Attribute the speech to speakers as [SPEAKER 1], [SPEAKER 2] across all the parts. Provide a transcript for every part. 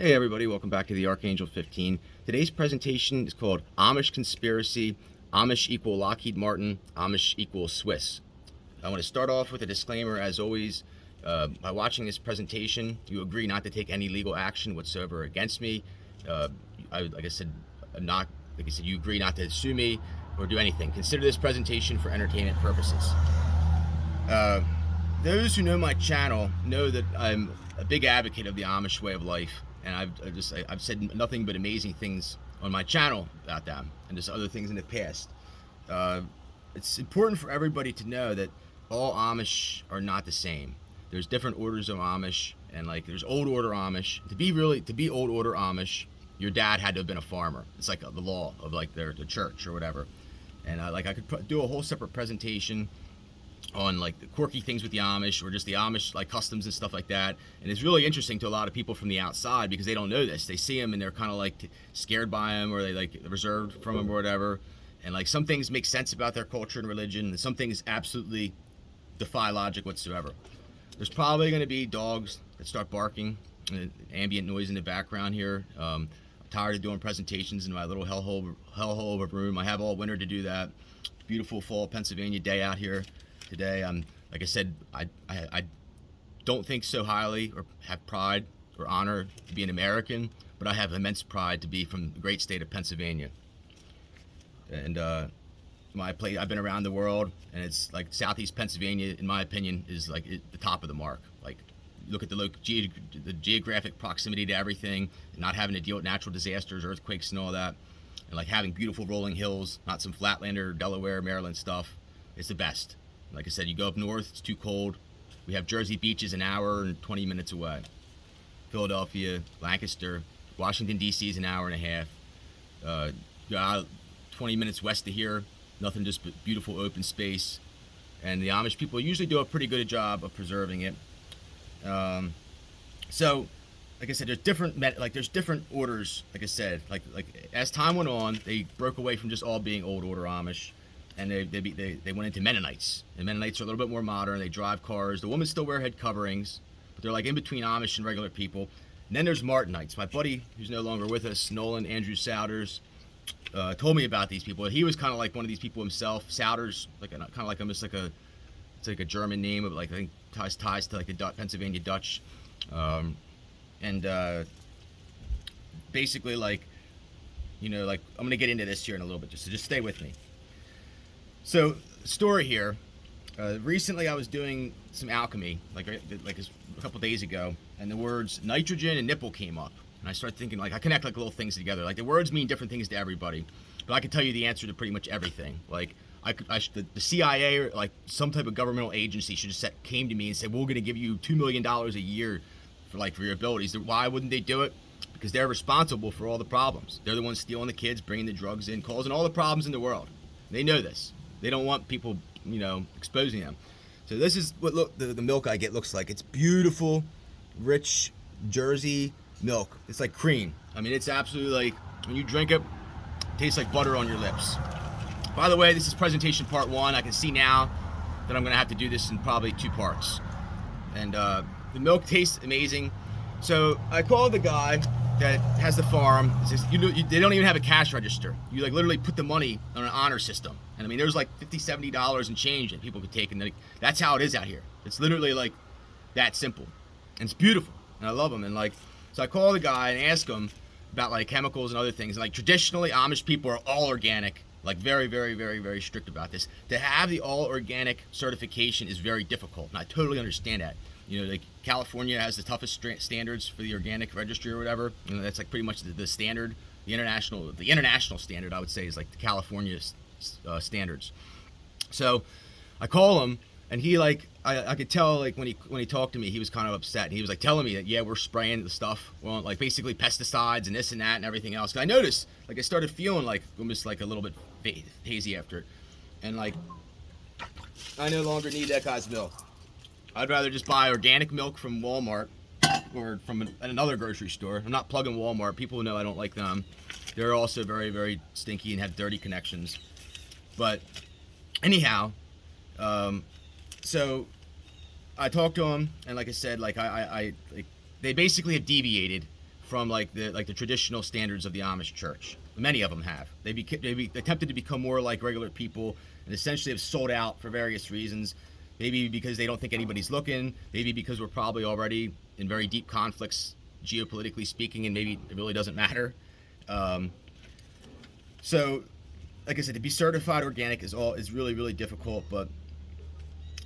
[SPEAKER 1] Hey everybody, welcome back to the Archangel 15. Today's presentation is called Amish Conspiracy, Amish equal Lockheed Martin, Amish equal Swiss. I want to start off with a disclaimer as always. By watching this presentation, you agree not to take any legal action whatsoever against me. Like I said, you agree not to sue me or do anything. Consider this presentation for entertainment purposes. Those who know my channel know that I'm a big advocate of the Amish way of life, and I've said nothing but amazing things on my channel about them, and just other things in the past. It's important for everybody to know that all Amish are not the same. There's different orders of Amish, and like there's old order Amish. To be old order Amish, your dad had to have been a farmer. It's like the law of like the church or whatever. And I could do a whole separate presentation on like the quirky things with the Amish, or just the Amish like customs and stuff like that. And it's really interesting to a lot of people from the outside because they don't know this. They see them and they're kind of like scared by them, or they like reserved from them or whatever. And like some things make sense about their culture and religion, and some things absolutely defy logic whatsoever. There's probably going to be dogs that start barking, and ambient noise in the background here. I'm tired of doing presentations in my little hellhole of a room. I have all winter to do that. Beautiful fall Pennsylvania day out here today. Like I said, I don't think so highly or have pride or honor to be an American, but I have immense pride to be from the great state of Pennsylvania. And I've been around the world, and it's like Southeast Pennsylvania, in my opinion, is like the top of the mark. Like, look at the geographic proximity to everything, and not having to deal with natural disasters, earthquakes, and all that, and like having beautiful rolling hills, not some Flatlander, Delaware, Maryland stuff. It's the best. Like I said, you go up north, it's too cold. We have Jersey beaches an hour and 20 minutes away. Philadelphia, Lancaster, Washington, D.C. is an hour and a half. Go out 20 minutes west of here, nothing, just beautiful open space. And the Amish people usually do a pretty good job of preserving it. So, like I said, there's different orders. Like I said, like as time went on, they broke away from just all being old order Amish, and they went into Mennonites. And Mennonites are a little bit more modern. They drive cars. The women still wear head coverings, but they're like in between Amish and regular people. And then there's Martinites. My buddy, who's no longer with us, Nolan Andrew Souders, told me about these people. He was kind of like one of these people himself. Souders, it's like a German name, of like I think ties to like the Pennsylvania Dutch, and basically like, like I'm gonna get into this here in a little bit, so just stay with me. So, story here. Recently, I was doing some alchemy, like a couple days ago, and the words nitrogen and nipple came up, and I started thinking, like, I connect like little things together. Like the words mean different things to everybody, but I can tell you the answer to pretty much everything. Like the CIA or like some type of governmental agency should have came to me and said, "We're going to give you $2 million a year for your abilities." Why wouldn't they do it? Because they're responsible for all the problems. They're the ones stealing the kids, bringing the drugs in, causing all the problems in the world. They know this. They don't want people, exposing them. So this is what the milk I get looks like. It's beautiful, rich Jersey milk. It's like cream. I mean, it's absolutely like, when you drink it, it tastes like butter on your lips. By the way, this is presentation part 1. I can see now that I'm going to have to do this in probably 2 parts. And the milk tastes amazing. So I called the guy that has the farm. It says, they don't even have a cash register. You like literally put the money on an honor system. And I mean, there's like $50, $70 and change that people could take. And that's how it is out here. It's literally like that simple. And it's beautiful. And I love them. And like, so I call the guy and ask him about like chemicals and other things. And like traditionally, Amish people are all organic. Like very, very, very, very strict about this. To have the all organic certification is very difficult. And I totally understand that. Like California has the toughest standards for the organic registry or whatever. That's like pretty much the standard. The international standard, I would say, is like the California standards. So I call him, and he like I could tell like when he talked to me, he was kind of upset. And he was like telling me that, yeah, we're spraying the stuff, well, like basically pesticides and this and that and everything else. And I noticed, like, I started feeling like almost like a little bit hazy after it, and like I no longer need that guy's milk. I'd rather just buy organic milk from Walmart or from another grocery store. I'm not plugging Walmart. People know I don't like them. They're also very, very stinky and have dirty connections. But anyhow, so I talked to them, and like I said, like they basically have deviated from like the traditional standards of the Amish church. Many of them have. They attempted to become more like regular people, and essentially have sold out for various reasons. Maybe because they don't think anybody's looking. Maybe because we're probably already in very deep conflicts, geopolitically speaking, and maybe it really doesn't matter. So, like I said, to be certified organic is really, really difficult. But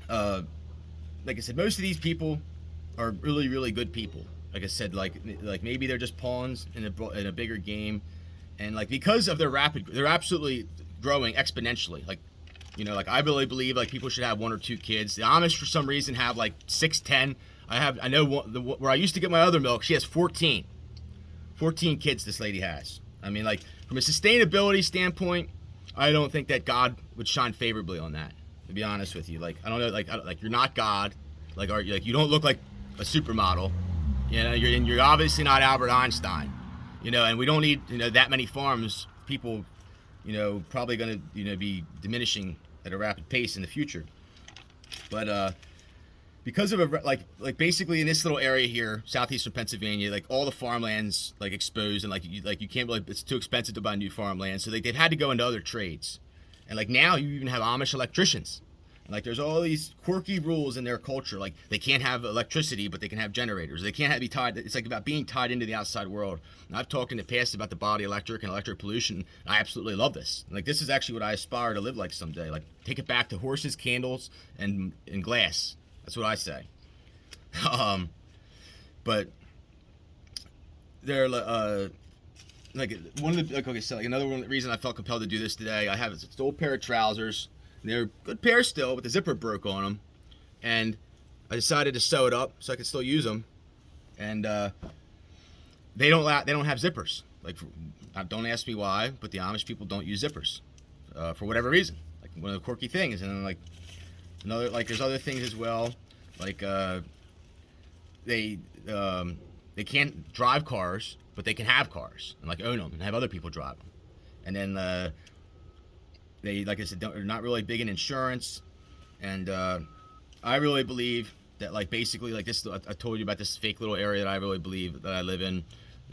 [SPEAKER 1] like I said, most of these people are really, really good people. Like I said, like maybe they're just pawns in a bigger game, and like because of they're absolutely growing exponentially. Like, you know, like I really believe like people should have 1 or 2 kids. The Amish for some reason have like 6, 10. I know where I used to get my other milk. She has 14 kids. This lady has. I mean, like from a sustainability standpoint, I don't think that God would shine favorably on that. To be honest with you, like I don't know, like you're not God. Like you don't look like a supermodel. You know, you're obviously not Albert Einstein. You know, and we don't need that many farms. People, probably going to be diminishing at a rapid pace in the future. But because of like basically in this little area here, southeastern Pennsylvania, like all the farmlands like exposed, and like you can't really, it's too expensive to buy new farmland, so they've had to go into other trades. And like now you even have Amish electricians. And like there's all these quirky rules in their culture, like they can't have electricity, but they can have generators. They can't be tied. It's like about being tied into the outside world. And I've talked in the past about the body electric and electric pollution. I absolutely love this. Like this is actually what I aspire to live like someday. Like take it back to horses, candles, and glass. That's what I say. But they're like one of the like I another one reason I felt compelled to do this today. I have this old pair of trousers. They're a good pair still, but the zipper broke on them, and I decided to sew it up so I could still use them. And they don't have zippers. Like, don't ask me why, but the Amish people don't use zippers for whatever reason. Like one of the quirky things, and then like another, like there's other things as well. Like they can't drive cars, but they can have cars and like own them and have other people drive them. And then they, like I said, are not really big in insurance. And I really believe that, like, basically, like this, I told you about this fake little area that I really believe that I live in.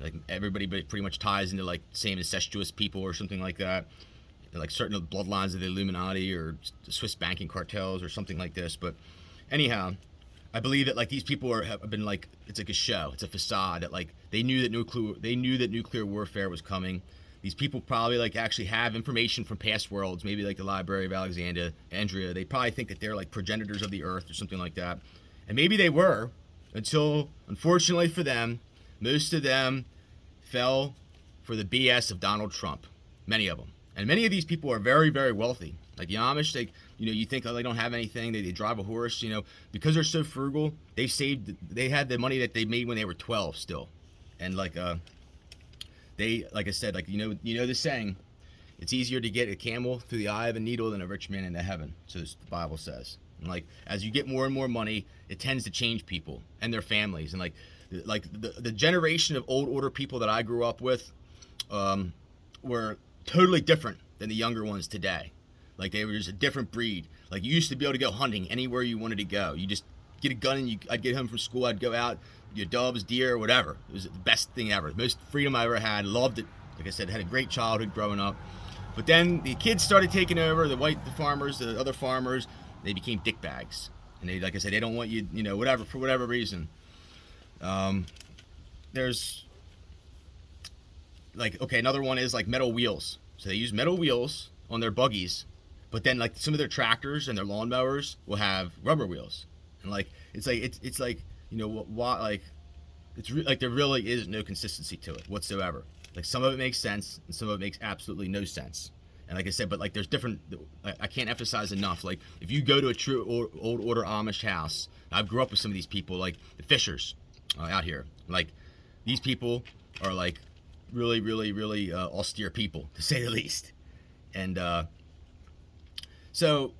[SPEAKER 1] Like, everybody pretty much ties into, like, same incestuous people or something like that. Like, certain bloodlines of the Illuminati or the Swiss banking cartels or something like this. But anyhow, I believe that, like, these people have been, like, it's like a show. It's a facade that, like, they knew that nuclear warfare was coming. These people probably like actually have information from past worlds, maybe like the Library of Alexandria. They probably think that they're like progenitors of the earth or something like that. And maybe they were, until, unfortunately for them, most of them fell for the BS of Donald Trump. Many of them. And many of these people are very, very wealthy. Like the Amish, you think, oh, they don't have anything, they drive a horse, because they're so frugal, they had the money that they made when they were 12 still. And like, they, like I said, like, the saying, it's easier to get a camel through the eye of a needle than a rich man into heaven. So the Bible says. And like, as you get more and more money, it tends to change people and their families. And like the generation of old order people that I grew up with were totally different than the younger ones today. Like they were just a different breed. Like you used to be able to go hunting anywhere you wanted to go. You just get a gun and I'd get home from school, I'd go out, your doves, deer, whatever. It was the best thing ever. Most freedom I ever had. Loved it. Like I said, had a great childhood growing up. But then the kids started taking over, the farmers, the other farmers, they became dickbags. And they, like I said, they don't want you, whatever, for whatever reason. There's, like, okay, another one is like metal wheels. So they use metal wheels on their buggies, but then like some of their tractors and their lawnmowers will have rubber wheels. And like, it's like, like there really is no consistency to it whatsoever. Like some of it makes sense and some of it makes absolutely no sense. And like I said, but like there's different, I can't emphasize enough. Like if you go to a true old order Amish house, I grew up with some of these people, like the Fishers out here. Like these people are like really, really, really austere people, to say the least. And so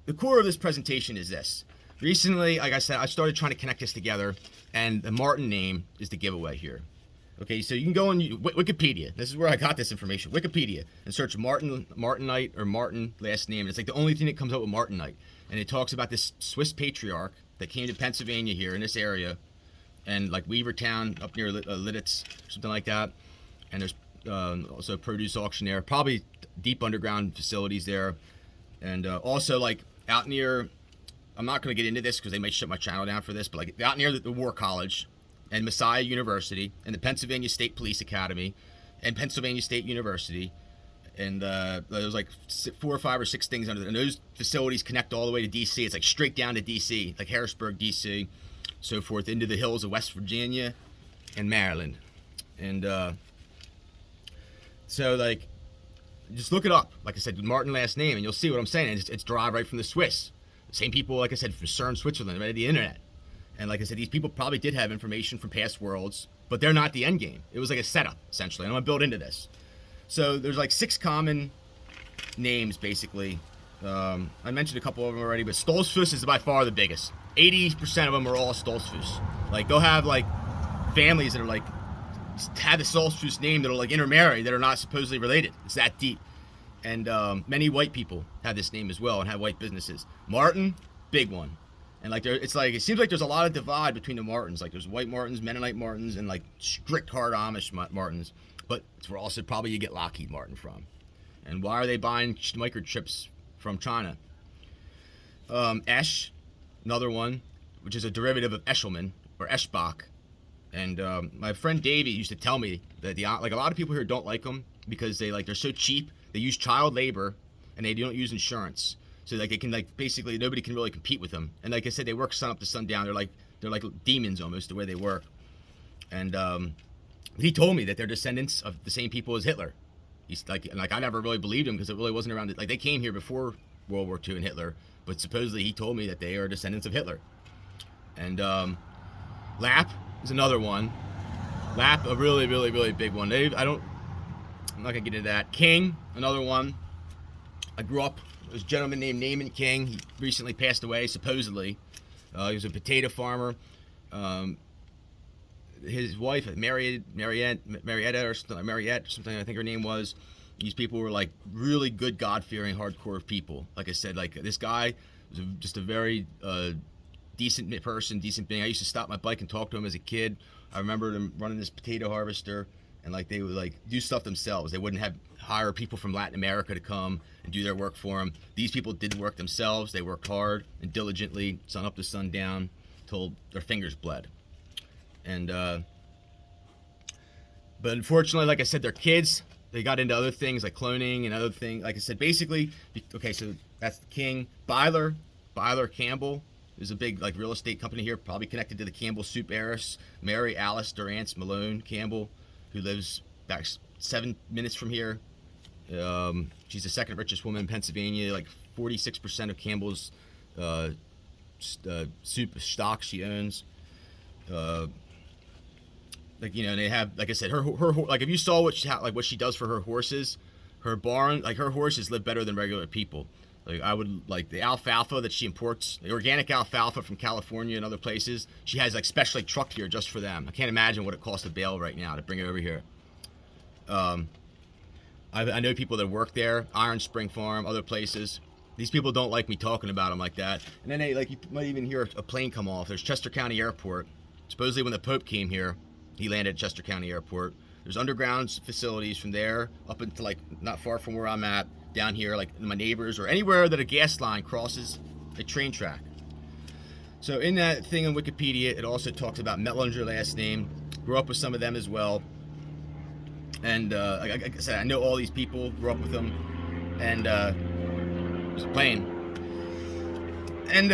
[SPEAKER 1] the core of this presentation is this. Recently, like I said, I started trying to connect this together, and the Martin name is the giveaway here. Okay, so you can go on Wikipedia. This is where I got this information. Wikipedia, and search Martinite or Martin last name. And it's like the only thing that comes up with Martinite. And it talks about this Swiss patriarch that came to Pennsylvania here in this area and like Weavertown up near Lidditz, something like that. And there's also a produce auction there, probably deep underground facilities there, and also like out near. I'm not going to get into this because they might shut my channel down for this, but like out near the War College and Messiah University and the Pennsylvania State Police Academy and Pennsylvania State University, and there's like 4 or 5 or 6 things under there. And those facilities connect all the way to DC. It's like straight down to DC, like Harrisburg, DC, so forth, into the hills of West Virginia and Maryland. And so like, just look it up. Like I said, Martin last name, and you'll see what I'm saying. It's derived right from the Swiss. Same people, like I said, from CERN, Switzerland, right at the internet. And like I said, these people probably did have information from past worlds, but they're not the end game. It was like a setup, essentially. And I'm going to build into this. So there's like 6 common names, basically. I mentioned a couple of them already, but Stoltzfus is by far the biggest. 80% of them are all Stoltzfus. Like, they'll have like families that are like, have the Stoltzfus name that are like intermarried, that are not supposedly related. It's that deep. And many white people have this name as well and have white businesses. Martin, big one. And like it seems like there's a lot of divide between the Martins. Like there's white Martins, Mennonite Martins, and like strict hard Amish Martins. But it's where also probably you get Lockheed Martin from. And why are they buying microchips from China? Esch, another one, which is a derivative of Eshelman or Eschbach. And my friend Davey used to tell me that like a lot of people here don't like them because they're so cheap. They use child labor, and they don't use insurance. So like they can like basically nobody can really compete with them. And like I said, they work sun up to sundown. They're like demons almost the way they work. And he told me that they're descendants of the same people as Hitler. He's like I never really believed him because it really wasn't around. Like they came here before World War II and Hitler, but supposedly he told me that they are descendants of Hitler. And Lap is another one. Lap, a really, really, really big one. I'm not gonna get into that. King, another one. I grew up. There's a gentleman named Naaman King. He recently passed away, supposedly. He was a potato farmer. His wife, Marietta or something, Mariette, something I think her name was. These people were like really good, God-fearing, hardcore people. Like I said, like this guy was just a very decent person, decent being. I used to stop my bike and talk to him as a kid. I remember them running this potato harvester. And like they would like do stuff themselves. They wouldn't hire people from Latin America to come and do their work for them. These people did work themselves. They worked hard and diligently, sun up to sundown, till their fingers bled. And but unfortunately, like I said, their kids, they got into other things like cloning and other things. Like I said, basically, okay, so that's the King. Byler Campbell is a big like real estate company here, probably connected to the Campbell soup heiress, Mary Alice Durrance Malone Campbell, who lives back 7 minutes from here. She's the second richest woman in Pennsylvania. Like 46% of Campbell's soup stock she owns. Like and they have, like I said, her like if you saw what she does for her horses, her barn, like her horses live better than regular people. Like I would like the alfalfa that she imports, the organic alfalfa from California and other places. She has like specially trucked here just for them. I can't imagine what it costs a bale right now to bring it over here. I know people that work there, Iron Spring Farm, other places. These people don't like me talking about them like that. And then they you might even hear a plane come off. There's Chester County Airport. Supposedly when the Pope came here, he landed at Chester County Airport. There's underground facilities from there up into like not far from where I'm at. Down here, like my neighbors, or anywhere that a gas line crosses a train track. So in that thing on Wikipedia, it also talks about Mellinger last name. Grew up with some of them as well. And like I said, I know all these people, grew up with them. And there's a plane. And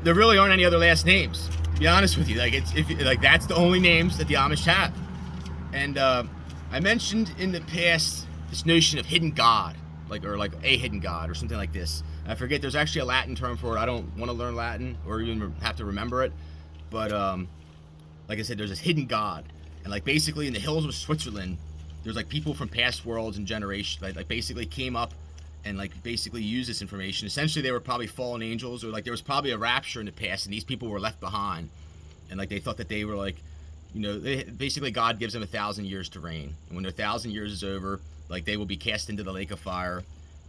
[SPEAKER 1] there really aren't any other last names, to be honest with you. Like that's the only names that the Amish have. And I mentioned in the past this notion of hidden God, or a hidden God or something like this. I forget, there's actually a Latin term for it. I don't want to learn Latin or even have to remember it. But like I said, there's this hidden God. And like basically in the hills of Switzerland, there's like people from past worlds and generations like basically came up and like basically used this information. Essentially they were probably fallen angels, or like there was probably a rapture in the past and these people were left behind. And like they thought that they were like, basically God gives them 1,000 years to reign. And when their 1,000 years is over, like they will be cast into the lake of fire,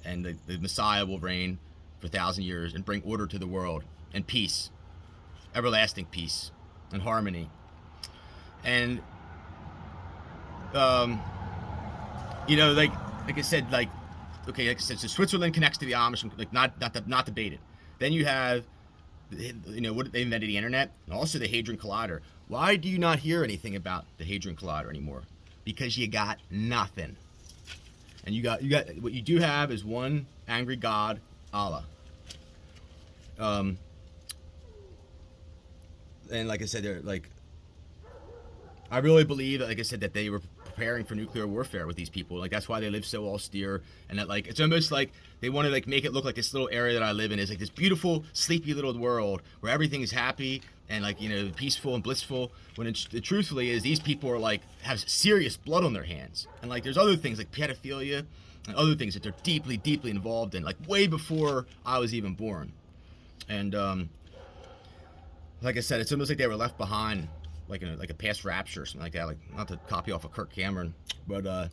[SPEAKER 1] and the Messiah will reign for 1,000 years and bring order to the world and peace. everlasting peace and harmony. And like I said, like I said, so Switzerland connects to the Amish, like not debated. Then you have, what they invented the internet, and also the Hadron Collider. Why do you not hear anything about the Hadron Collider anymore? Because you got nothing. And you got what you do have is one angry God, Allah. And like I said, they're like, I really believe, like I said, that they were preparing for nuclear warfare with these people. Like, that's why they live so austere, and that, like, it's almost like they want to, like, make it look like this little area that I live in is like this beautiful, sleepy little world where everything is happy and, like, peaceful and blissful, when it truthfully is these people are, like, have serious blood on their hands. And, like, there's other things like pedophilia and other things that they're deeply, deeply involved in, like, way before I was even born. And like I said, it's almost like they were left behind, like in a past rapture or something like that. Like, not to copy off of Kirk Cameron, but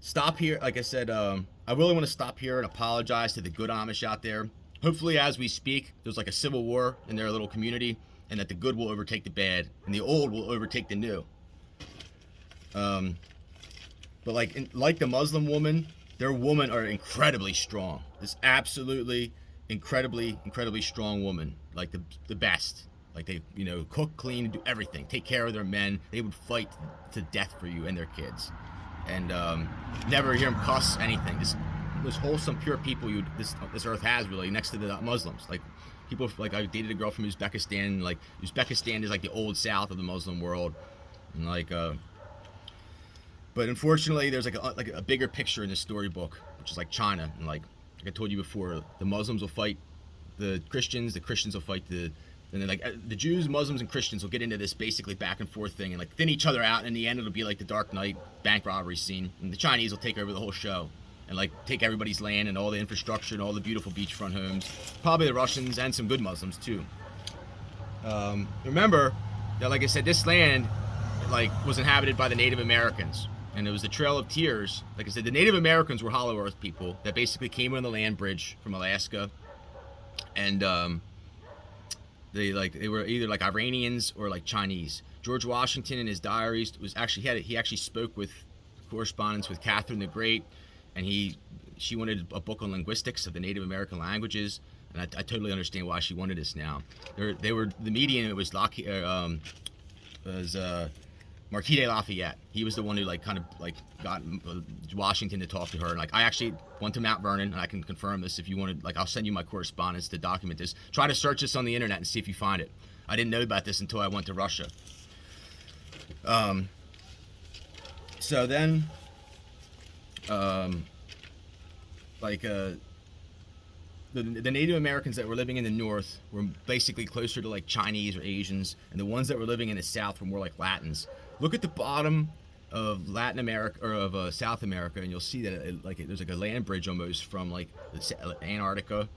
[SPEAKER 1] stop here. Like I said, I really want to stop here and apologize to the good Amish out there. Hopefully, as we speak, there's like a civil war in their little community, and that the good will overtake the bad, and the old will overtake the new. But like the Muslim woman, their women are incredibly strong. This absolutely incredibly strong woman, like the best. Like, they, cook, clean, do everything, take care of their men. They would fight to death for you and their kids, and never hear them cuss anything. This wholesome, pure people this earth has, really, next to the Muslims. Like, people, like, I dated a girl from Uzbekistan. And, like, Uzbekistan is like the old south of the Muslim world, and but unfortunately, there's like a bigger picture in this storybook, which is like China, and like I told you before, the Muslims will fight the Christians will fight and then, like, the Jews, Muslims, and Christians will get into this basically back and forth thing and, like, thin each other out, and in the end it'll be like the Dark Knight bank robbery scene, and the Chinese will take over the whole show and, like, take everybody's land and all the infrastructure and all the beautiful beachfront homes. Probably the Russians and some good Muslims too. Remember that, like I said, this land, like, was inhabited by the Native Americans, and it was the Trail of Tears. Like I said, the Native Americans were Hollow Earth people that basically came on the land bridge from Alaska, and they were either like Iranians or like Chinese. George Washington, in his diaries, he actually spoke with correspondence with Catherine the Great, and she wanted a book on linguistics of the Native American languages, and I totally understand why she wanted this now. They were the median. It was Lockheed, Marquis de Lafayette. He was the one who, like, kind of, like, got Washington to talk to her. And, like, I actually went to Mount Vernon, and I can confirm this if you wanted. Like, I'll send you my correspondence to document this. Try to search this on the internet and see if you find it. I didn't know about this until I went to Russia. So then, the Native Americans that were living in the north were basically closer to, like, Chinese or Asians, and the ones that were living in the south were more like Latins. Look at the bottom of Latin America, or of South America, and you'll see that there's like a land bridge almost from, like, Antarctica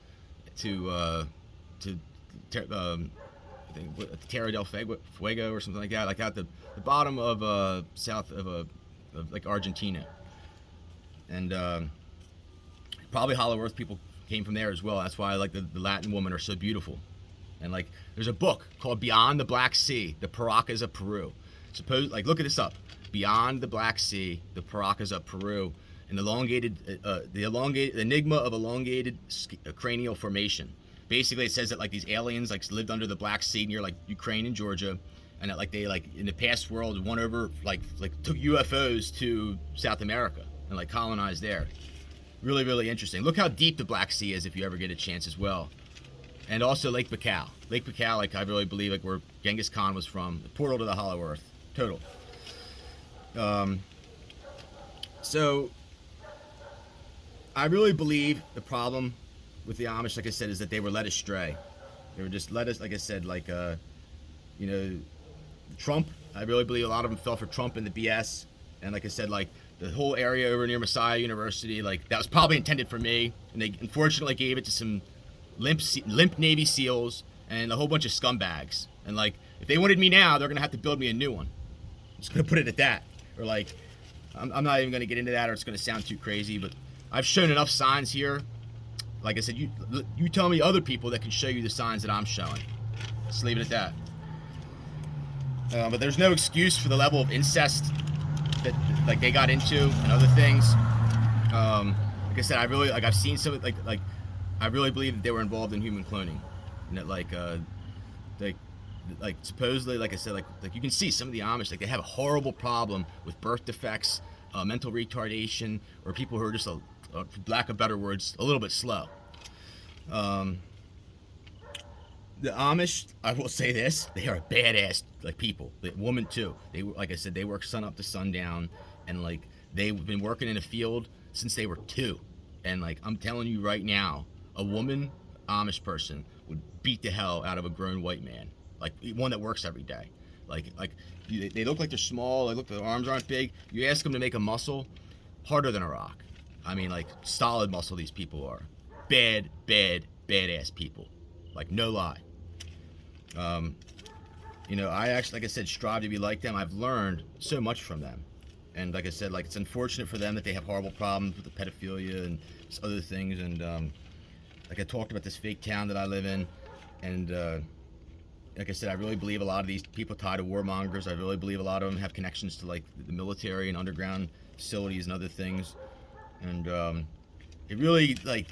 [SPEAKER 1] to I think Terra del Fuego or something like that, like at the bottom of south of like Argentina, and probably Hollow Earth people came from there as well. That's why, like, the Latin women are so beautiful. And, like, there's a book called Beyond the Black Sea, the Paracas of Peru. Look at this up. Beyond the Black Sea, the Paracas of Peru, and the enigma of elongated cranial formation. Basically, it says that, like, these aliens, like, lived under the Black Sea near, like, Ukraine and Georgia, and that, like, they, like, in the past world won over, like took UFOs to South America and, like, colonized there. Really, really interesting. Look how deep the Black Sea is if you ever get a chance as well. And also Lake Baikal. Lake Baikal, like, I really believe, like, where Genghis Khan was from, the portal to the Hollow Earth. Total. So I really believe the problem with the Amish, like I said, is that they were led astray. They were just led us, like I said, like, Trump. I really believe a lot of them fell for Trump and the BS. And like I said, like, the whole area over near Messiah University, like, that was probably intended for me. And they unfortunately gave it to some limp Navy SEALs and a whole bunch of scumbags. And, like, if they wanted me now, they're going to have to build me a new one. I'm just going to put it at that. Or, like, I'm not even going to get into that, or it's going to sound too crazy. But I've shown enough signs here. Like I said, you tell me other people that can show you the signs that I'm showing. Just leave it at that. But there's no excuse for the level of incest that like they got into and other things. Like I said, I've seen some like I really believe that they were involved in human cloning, and that like supposedly, like I said, like you can see some of the Amish, like they have a horrible problem with birth defects, mental retardation, or people who are just, for lack of better words, a little bit slow. The Amish, I will say this, they are badass like people. The woman too. They, like I said, they work sun up to sundown, and like they've been working in a field since they were 2. And like I'm telling you right now, a woman Amish person would beat the hell out of a grown white man, like one that works every day. Like they look like they're small. Their arms aren't big. You ask them to make a muscle, harder than a rock. I mean, like solid muscle. These people are badass people. Like no lie. You know, I actually, like I said, strive to be like them. I've learned so much from them. And like I said, like it's unfortunate for them that they have horrible problems with the pedophilia and other things. And like I talked about this fake town that I live in. And like I said, I really believe a lot of these people tied to warmongers. I really believe a lot of them have connections to like the military and underground facilities and other things. And it really, like,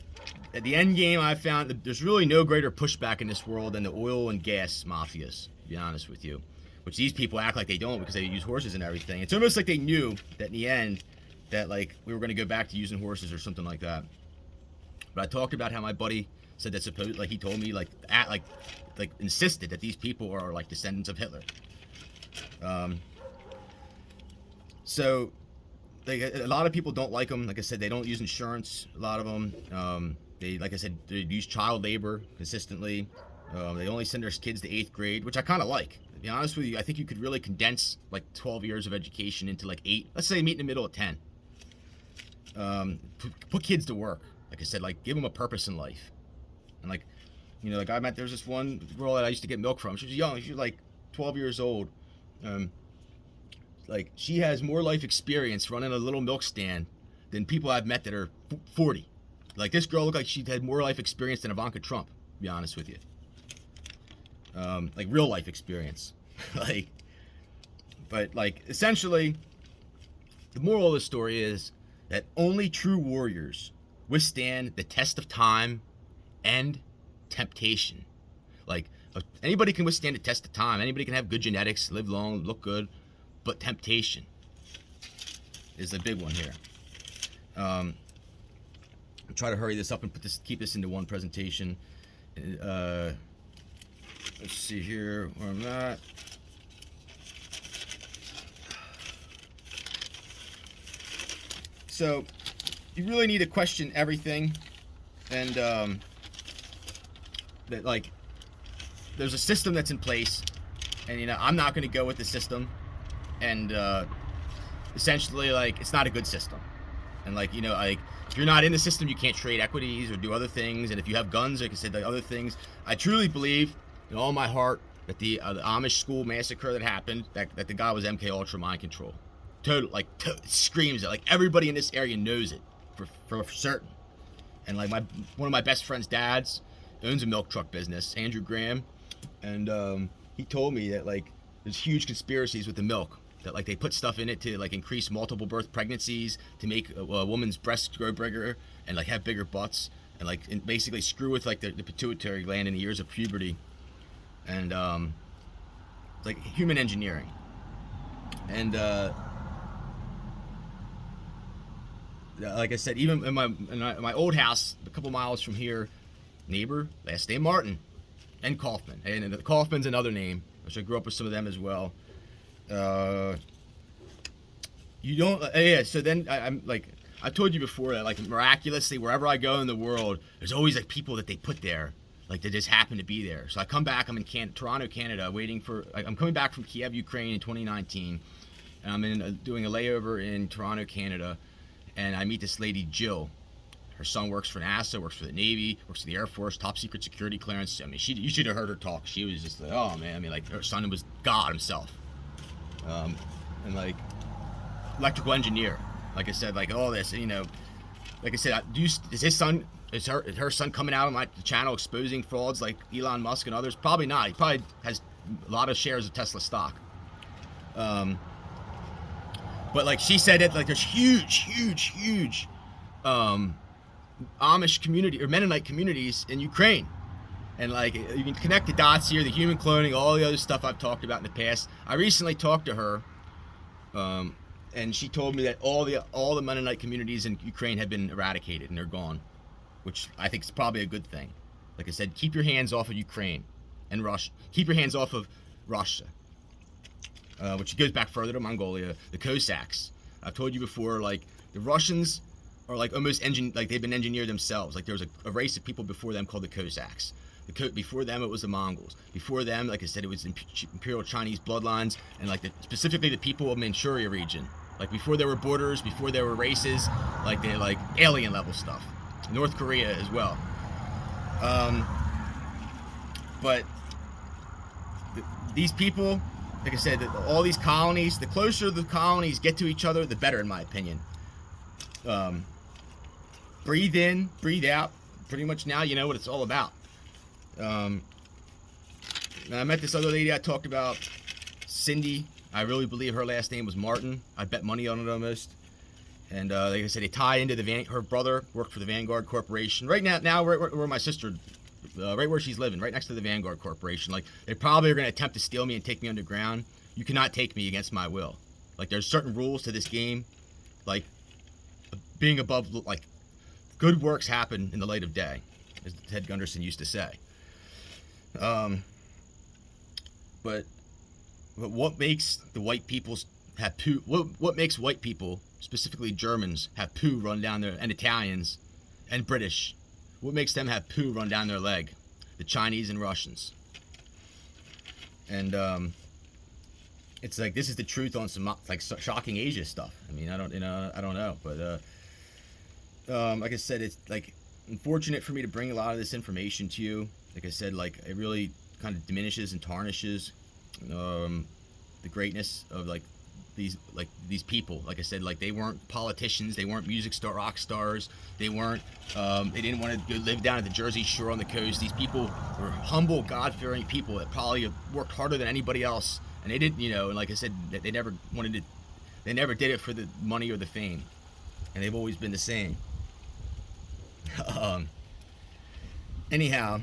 [SPEAKER 1] at the end game, I found that there's really no greater pushback in this world than the oil and gas mafias, to be honest with you. Which these people act like they don't because they use horses and everything. It's almost like they knew that in the end that like we were going to go back to using horses or something like that. But I talked about how my buddy said that like he told me like insisted that these people are like descendants of Hitler. So like a lot of people don't like them. Like I said, they don't use insurance. A lot of them, they, like I said, they use child labor consistently. They only send their kids to 8th grade, which I kind of like. To be honest with you, I think you could really condense like 12 years of education into like 8. Let's say meet in the middle at 10. Put kids to work. Like I said, like give them a purpose in life. And like, you know, like there's this one girl that I used to get milk from. She was young. She was like 12 years old. Like she has more life experience running a little milk stand than people I've met that are 40. Like this girl looked like she had more life experience than Ivanka Trump, to be honest with you. Like real life experience. But like essentially, the moral of the story is that only true warriors withstand the test of time and temptation. Like anybody can withstand the test of time. Anybody can have good genetics, live long, look good, but temptation is a big one here. I'll try to hurry this up and keep this into one presentation. Let's see here where I'm at. So you really need to question everything, and that like there's a system that's in place, and you know I'm not going to go with the system, and essentially like it's not a good system, and like you know like if you're not in the system you can't trade equities or do other things, and if you have guns, like I said, like other things. I truly believe in all my heart that the Amish school massacre that happened, that the guy was MK Ultra mind control. Total, like screams it. Like everybody in this area knows it for certain. And like one of my best friend's dads owns a milk truck business, Andrew Graham, and he told me that like there's huge conspiracies with the milk, that like they put stuff in it to like increase multiple birth pregnancies, to make a woman's breasts grow bigger and like have bigger butts, and like and basically screw with like the pituitary gland in the years of puberty, and like human engineering. And like I said, even in my old house, a couple miles from here, neighbor, last name Martin, and Kaufman. And Kaufman's another name, which I grew up with some of them as well. You don't, yeah, so then I'm like, I told you before that like miraculously, wherever I go in the world, there's always like people that they put there, like they just happen to be there. So I come back, I'm in Toronto, Canada, I'm coming back from Kiev, Ukraine in 2019, and I'm doing a layover in Toronto, Canada. And I meet this lady, Jill. Her son works for NASA, works for the Navy, works for the Air Force, top secret security clearance. I mean, you should have heard her talk. She was just like, oh man, I mean, like her son was God himself. And like electrical engineer. Like I said, like all this, you know, like I said, does his son Is her son coming out on my channel exposing frauds like Elon Musk and others? Probably not. He probably has a lot of shares of Tesla stock. But like she said it, like there's huge Amish community or Mennonite communities in Ukraine. And like you can connect the dots here, the human cloning, all the other stuff I've talked about in the past. I recently talked to her, and she told me that all the Mennonite communities in Ukraine have been eradicated and they're gone, which I think is probably a good thing. Like I said, keep your hands off of Ukraine and Russia. Keep your hands off of Russia, which goes back further to Mongolia. The Cossacks. I've told you before, like the Russians are like almost like they've been engineered themselves. Like there was a race of people before them called the Cossacks. Before them, it was the Mongols. Before them, like I said, it was Imperial Chinese bloodlines, and like specifically the people of Manchuria region. Like before there were borders, before there were races, like they like alien level stuff. North Korea as well. But these people, like I said, all these colonies, the closer the colonies get to each other, the better, in my opinion. Breathe in, breathe out. Pretty much now you know what it's all about. I met this other lady I talked about, Cindy. I really believe her last name was Martin. I bet money on it almost. And like I said, they tie into her brother worked for the Vanguard Corporation. Right now right where my sister, right where she's living, right next to the Vanguard Corporation. Like they probably are going to attempt to steal me and take me underground. You cannot take me against my will. Like there's certain rules to this game. Like being above, like good works happen in the light of day, as Ted Gunderson used to say. But what makes the white people have poo? What makes white people, specifically Germans, have poo run down their, and Italians, and British? What makes them have poo run down their leg? The Chinese and Russians. And it's like this is the truth on some like shocking Asia stuff. I mean, I don't know, but like I said, it's like unfortunate for me to bring a lot of this information to you. Like I said, like it really kind of diminishes and tarnishes the greatness of like these people. Like I said, like they weren't politicians, they weren't rock stars, they didn't want to go live down at the Jersey Shore on the coast. These people were humble, God-fearing people that probably have worked harder than anybody else, and they didn't, and like I said, they never did it for the money or the fame, and they've always been the same. Anyhow,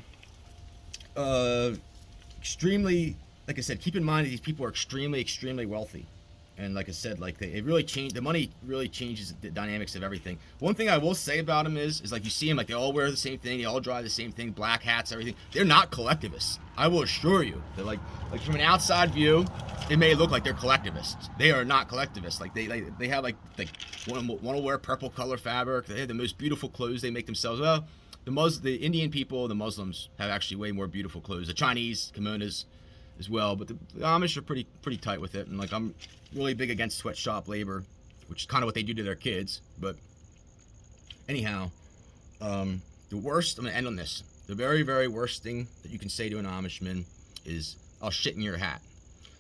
[SPEAKER 1] extremely, like I said, keep in mind that these people are extremely wealthy. And like I said, like it really changed, the money really changes the dynamics of everything. One thing I will say about them is like you see them, like they all wear the same thing, they all drive the same thing, black hats, everything. They're not collectivists. I will assure you. They're like from an outside view, it may look like they're collectivists. They are not collectivists. Like they have like one will wear purple color fabric. They have the most beautiful clothes they make themselves. Well, the Indian people, the Muslims have actually way more beautiful clothes. The Chinese kimonos as well, but the Amish are pretty tight with it. And like I'm really big against sweatshop labor, which is kind of what they do to their kids. But anyhow, the worst, I'm gonna end on this. The very worst thing that you can say to an Amishman is, "I'll shit in your hat."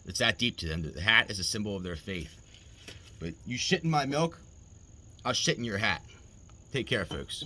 [SPEAKER 1] It's that deep to them. The hat is a symbol of their faith. But you shit in my milk, I'll shit in your hat. Take care, folks.